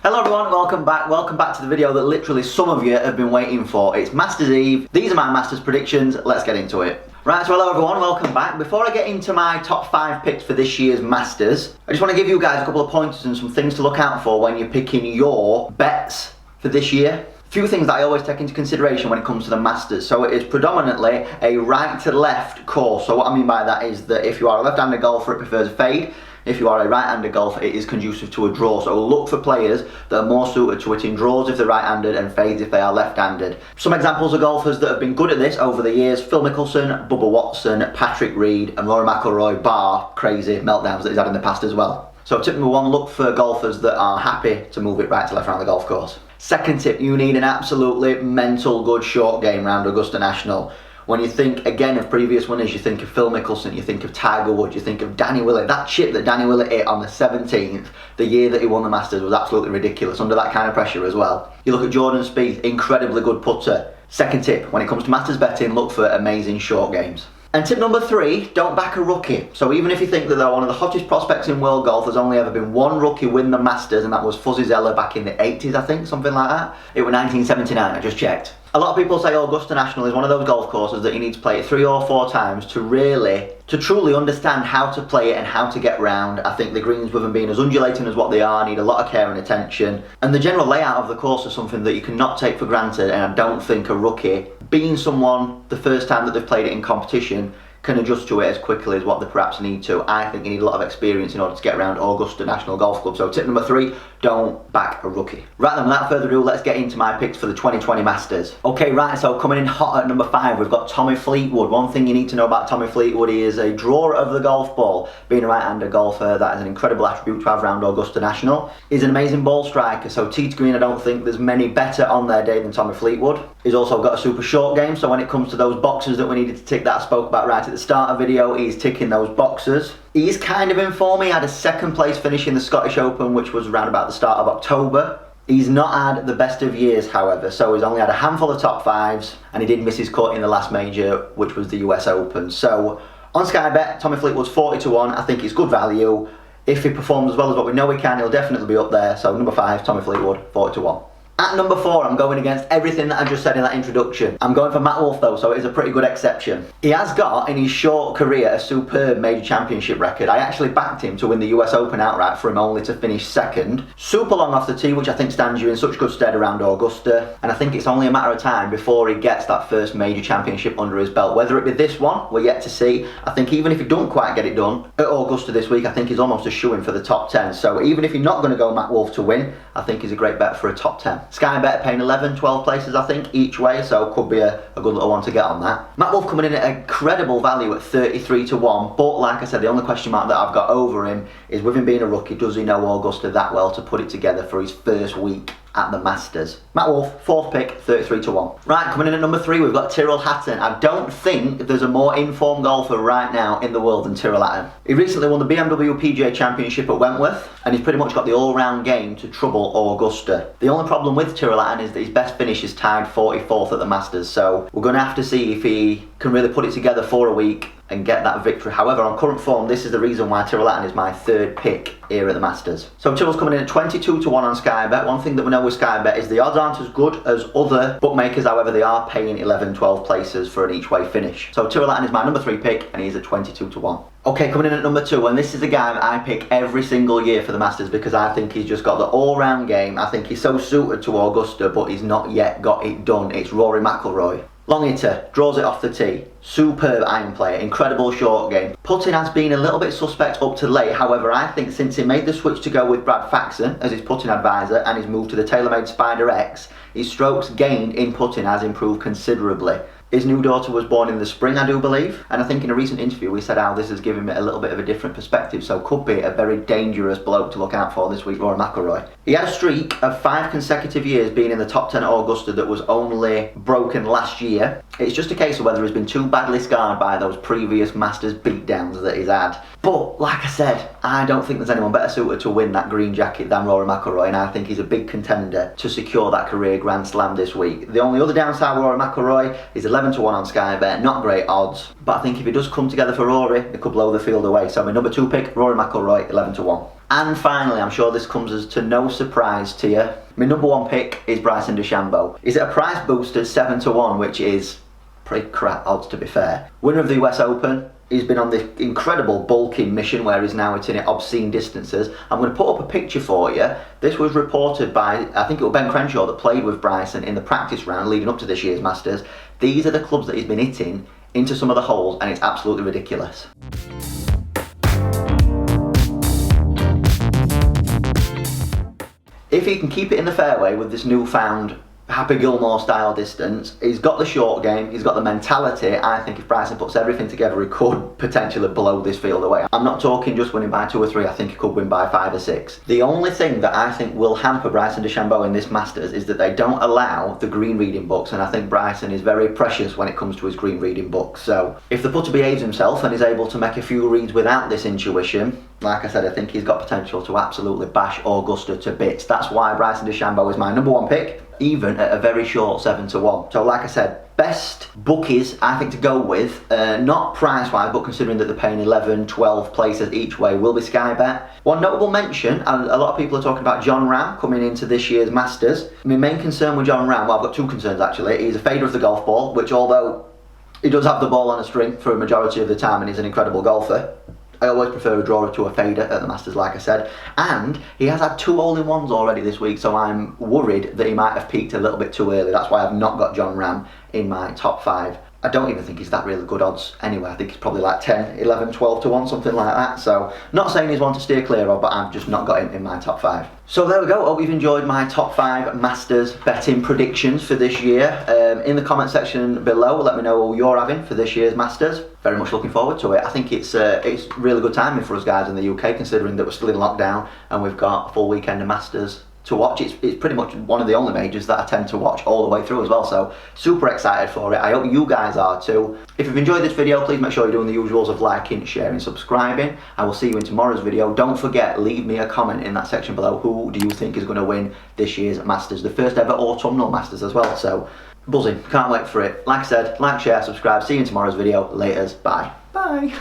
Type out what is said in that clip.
Hello everyone, welcome back to the video that literally some of you have been waiting for. It's Masters Eve, these are my Masters predictions, let's get into it. Right, so hello everyone, welcome back. Before I get into my top 5 picks for this year's Masters, I just want to give you guys a couple of pointers and some things to look out for when you're picking your bets for this year. A few things that I always take into consideration when it comes to the Masters. So it is predominantly a right to left course. So what I mean by that is that if you are a left-handed golfer, it prefers a fade. If you are a right-handed golfer, it is conducive to a draw. So look for players that are more suited to hitting draws if they're right-handed and fades if they are left-handed. Some examples of golfers that have been good at this over the years: Phil Mickelson, Bubba Watson, Patrick Reed, and Rory McIlroy, bar crazy meltdowns that he's had in the past as well. So tip number 1, look for golfers that are happy to move it right to left around the golf course. Second tip, you need an absolutely mental good short game round Augusta National. When you think, again, of previous winners, you think of Phil Mickelson, you think of Tiger Woods, you think of Danny Willett. That chip that Danny Willett hit on the 17th, the year that he won the Masters, was absolutely ridiculous, under that kind of pressure as well. You look at Jordan Spieth, incredibly good putter. Second tip, when it comes to Masters betting, look for amazing short games. And tip number 3, don't back a rookie. So even if you think that they're one of the hottest prospects in world golf, there's only ever been one rookie win the Masters, and that was Fuzzy Zeller back in the 80s, I think, something like that. It was 1979, I just checked. A lot of people say Augusta National is one of those golf courses that you need to play it 3 or 4 times to truly understand how to play it and how to get round. I think the greens, with them being as undulating as what they are, need a lot of care and attention. And the general layout of the course is something that you cannot take for granted, and I don't think a rookie, being someone the first time that they've played it in competition, can adjust to it as quickly as what they perhaps need to. I think you need a lot of experience in order to get around Augusta National Golf Club. So tip number 3, don't back a rookie. Right then, without further ado, let's get into my picks for the 2020 Masters. Okay, right, so coming in hot at number 5, we've got Tommy Fleetwood. One thing you need to know about Tommy Fleetwood, he is a drawer of the golf ball. Being a right-hander golfer, that is an incredible attribute to have around Augusta National. He's an amazing ball striker, so tee to green, I don't think there's many better on their day than Tommy Fleetwood. He's also got a super short game, so when it comes to those boxes that we needed to tick that I spoke about right at the start of the video, he's ticking those boxes. He's kind of in form. He had a 2nd place finish in the Scottish Open, which was around about the start of October. He's not had the best of years, however, so he's only had a handful of top 5s, and he did miss his cut in the last major, which was the US Open. So on Sky Bet, Tommy Fleetwood's 40-1. I think it's good value. If he performs as well as what we know he can, he'll definitely be up there. So number 5, Tommy Fleetwood, 40-1. At number 4, I'm going against everything that I just said in that introduction. I'm going for Matt Wolfe though, so it is a pretty good exception. He has got, in his short career, a superb major championship record. I actually backed him to win the US Open outright for him only to finish 2nd. Super long off the tee, which I think stands you in such good stead around Augusta. And I think it's only a matter of time before he gets that first major championship under his belt. Whether it be this one, we're yet to see. I think even if he don't quite get it done at Augusta this week, I think he's almost a shoo-in for the top 10. So even if you're not going to go Matt Wolfe to win, I think he's a great bet for a top 10. Sky Bet paying 11, 12 places I think each way, so could be a good little one to get on that. Matt Wolfe coming in at incredible value at 33-1, but like I said, the only question mark that I've got over him is, with him being a rookie, does he know Augusta that well to put it together for his first week at the Masters? Matt Wolfe, 4th pick, 33-1. Right, coming in at number 3, we've got Tyrell Hatton. I don't think there's a more informed golfer right now in the world than Tyrell Hatton. He recently won the BMW PGA Championship at Wentworth, and he's pretty much got the all-round game to trouble Augusta. The only problem with Tyrell Hatton is that his best finish is tied 44th at the Masters, so we're going to have to see if he can really put it together for a week and get that victory. However, on current form, this is the reason why Tyrell Hatton is my 3rd pick here at the Masters. So Tyrell's coming in at 22-1 on Sky Bet. One thing that we know with Sky Bet is the odds aren't as good as other bookmakers, however they are paying 11, 12 places for an each way finish. So Tyrell Hatton is my number 3 pick, and he's at 22-1. Okay, coming in at number 2, and this is a guy that I pick every single year for the Masters because I think he's just got the all-round game. I think he's so suited to Augusta, but he's not yet got it done. It's Rory McIlroy. Long hitter, draws it off the tee, superb iron player, incredible short game. Putting has been a little bit suspect up to late, however I think since he made the switch to go with Brad Faxon as his putting advisor and his move to the TaylorMade Spider X, his strokes gained in putting has improved considerably. His new daughter was born in the spring, I do believe, and I think in a recent interview we said how this has given him a little bit of a different perspective, so could be a very dangerous bloke to look out for this week, Rory McIlroy. He had a streak of 5 consecutive years being in the top 10 at Augusta that was only broken last year. It's just a case of whether he's been too badly scarred by those previous Masters beatdowns that he's had. But, like I said, I don't think there's anyone better suited to win that green jacket than Rory McIlroy, and I think he's a big contender to secure that career Grand Slam this week. The only other downside with Rory McIlroy is 11-1 on Sky Bet, not great odds, but I think if it does come together for Rory, it could blow the field away. So my number 2 pick, Rory McIlroy, 11-1. And finally, I'm sure this comes as to no surprise to you, my number one pick is Bryson DeChambeau. He's at a price boosted 7-1, which is pretty crap odds to be fair. Winner of the US Open. He's been on this incredible bulking mission where he's now hitting at obscene distances. I'm going to put up a picture for you. This was reported by, I think it was Ben Crenshaw that played with Bryson in the practice round leading up to this year's Masters. These are the clubs that he's been hitting into some of the holes, and it's absolutely ridiculous. If he can keep it in the fairway with this newfound Happy Gilmore style distance, he's got the short game, he's got the mentality. I think if Bryson puts everything together, he could potentially blow this field away. I'm not talking just winning by 2 or 3, I think he could win by 5 or 6. The only thing that I think will hamper Bryson DeChambeau in this Masters is that they don't allow the green reading books, and I think Bryson is very precious when it comes to his green reading books. So if the putter behaves himself and is able to make a few reads without this intuition, like I said, I think he's got potential to absolutely bash Augusta to bits. That's why Bryson DeChambeau is my number one pick, even at a very short 7-1. So like I said, best bookies I think to go with, not price wise, but considering that they're paying 11, 12 places each way, will be Sky Bet. One notable mention, and a lot of people are talking about Jon Rahm coming into this year's Masters. My main concern with Jon Rahm, well, I've got 2 concerns actually. He's a fader of the golf ball, which although he does have the ball on a string for a majority of the time and he's an incredible golfer, I always prefer a drawer to a fader at the Masters, like I said. And he has had 2 hole-in-ones already this week, so I'm worried that he might have peaked a little bit too early. That's why I've not got Jon Rahm in my top 5. I don't even think he's that really good odds anyway. I think he's probably like 10, 11, 12-1, something like that. So, not saying he's one to steer clear of, but I've just not got him in my top 5. So there we go. Hope you've enjoyed my top 5 Masters betting predictions for this year. In the comment section below, let me know who you're having for this year's Masters. Very much looking forward to it. I think it's really good timing for us guys in the UK, considering that we're still in lockdown and we've got a full weekend of Masters to watch. It's pretty much one of the only majors that I tend to watch all the way through as well, so super excited for it. I hope you guys are too. If you've enjoyed this video, please make sure you're doing the usuals of liking, sharing, subscribing. I will see you in tomorrow's video. Don't forget, leave me a comment in that section below. Who do you think is going to win this year's Masters, the first ever autumnal Masters as well? So buzzing, can't wait for it. Like I said, like, share, subscribe. See you in tomorrow's video. Laters, bye. Bye.